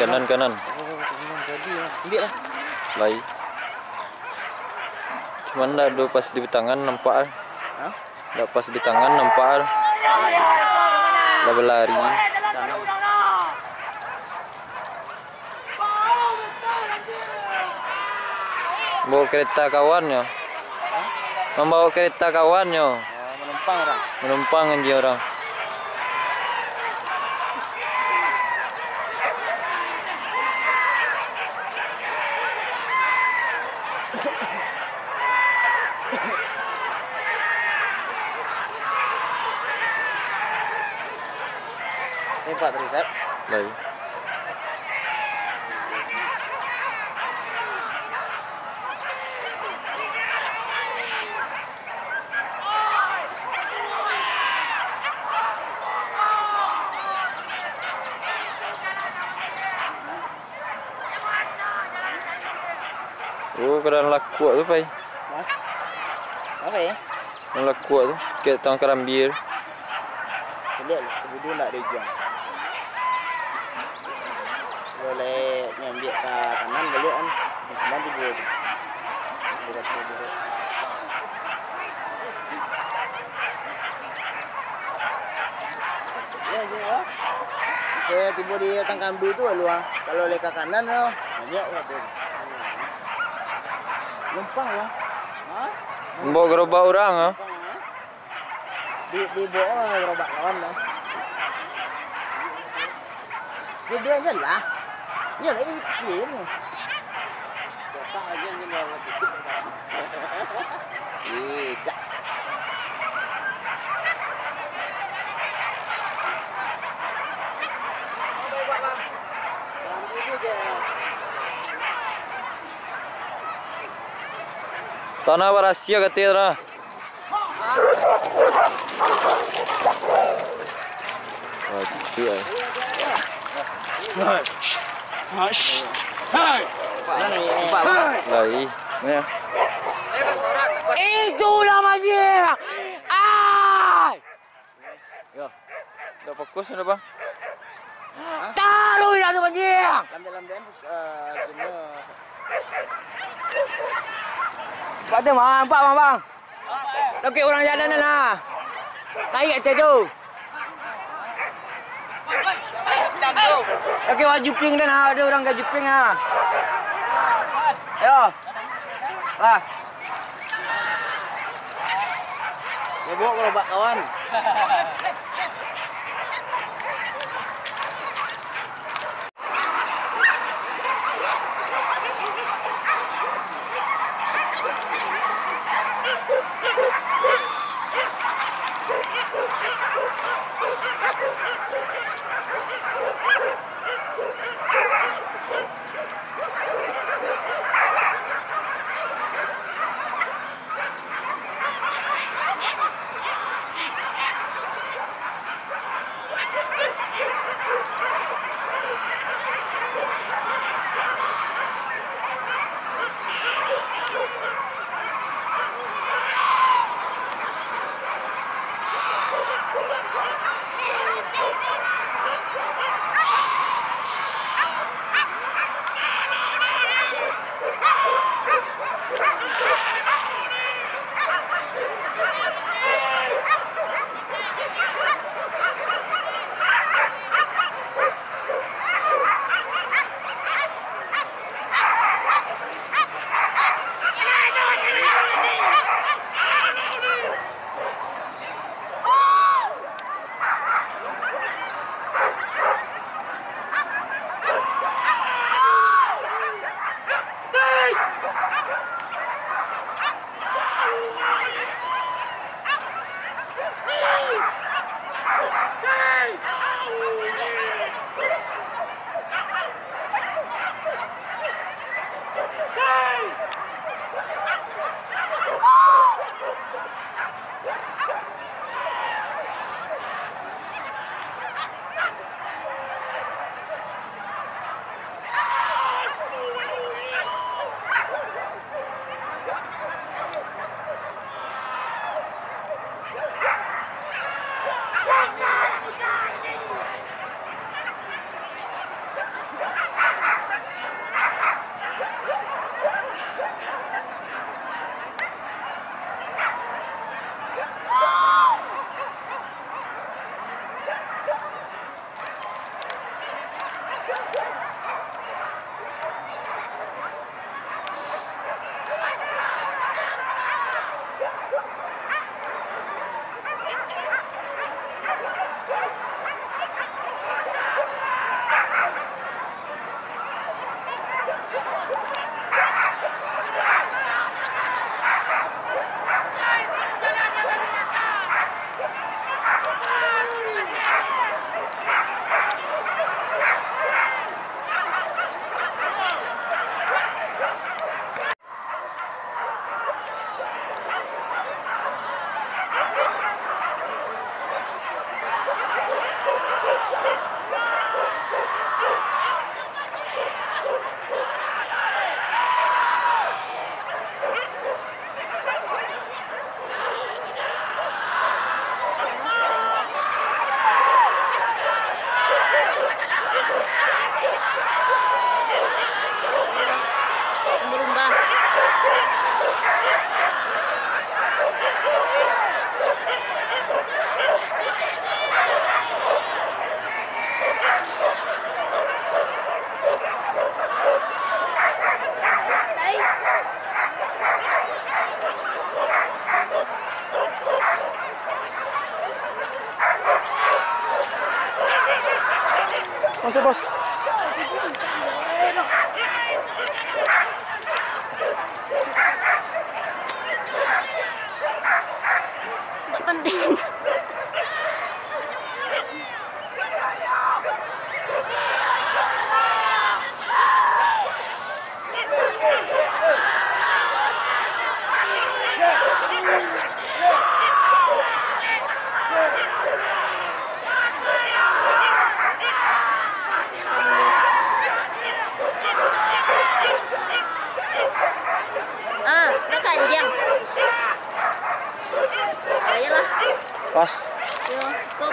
kanan. Oh, kanan tadi. Ambil lah. Baik. Cuman dah pas di tangan nampak. Hah? Dah pas di tangan nampak. Dah berlari. Bawa kereta kawannya. Membawa kereta kawannya. Menumpang orang. Menumpang anjing orang. Ini Pak Trisep. Baik. Oh, keran lakuak tu, Pai. Hah? Apa ya? Keran lakuak tu, kayak tang kerambir. Celik lah, kemudian tak ada jam. Boleh nyambil ke kanan balik kan. Di sebelah tidur. Tidur. Ya, ya. Saya tiba di Tangkambi tu lu ah. Kalau leka kanan lo, banyak lah tu. Numpang lah. Ha? Bawa gerobak orang ah. Di bawah gerobak kawan lah. Dia je lah. Ya, ini ni. Kotak aja yang bawa titik. Tidak. Tanah berasia katanya. Waduh. Baik. Ya. Itu namanya. Ai. Ya. Dah fokus dah, Bang. Tahu dah tu banjir. Lambai-lambai jenis. Pak tu bang, bang. Okey orang jalan lah. Naik atas tu. Okey wajib ping dah ada orang gaji ping ah. Ayo. Lah. Ya bawa gerobak kawan. Masuk bos. Tak penting. Nó panjang. Ayolah. Pas. Yo, kom.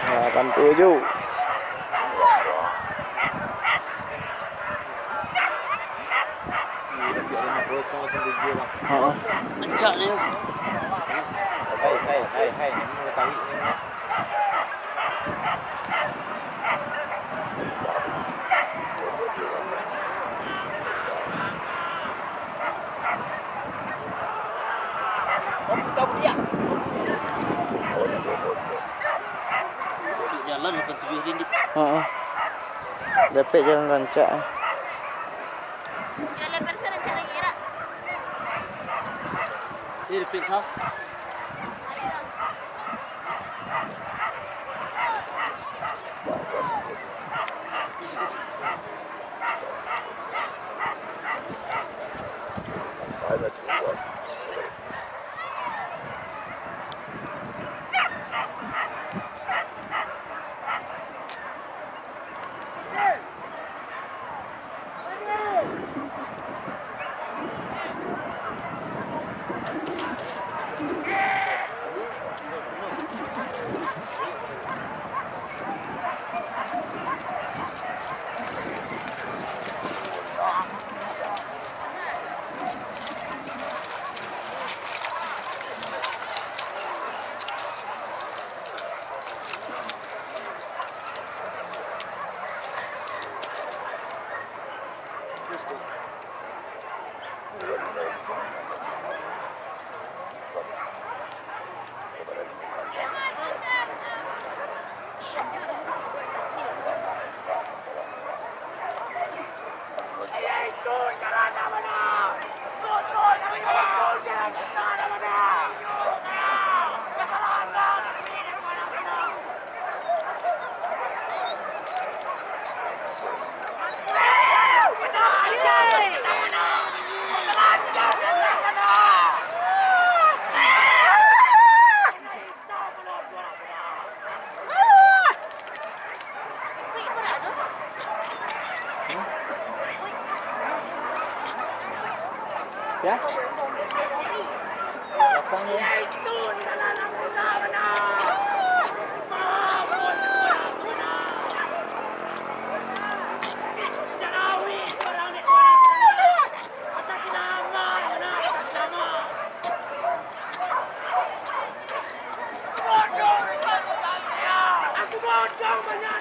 Nah, 87. Heeh. Pencak dia. Hai, ni mau tahu ni. Jalan 87 ringgit. Heeh. Dapat jalan rancak. Jalan persen cara kira. Ini repeat sah. Ya. Lapang ya. Aku bodoh mana?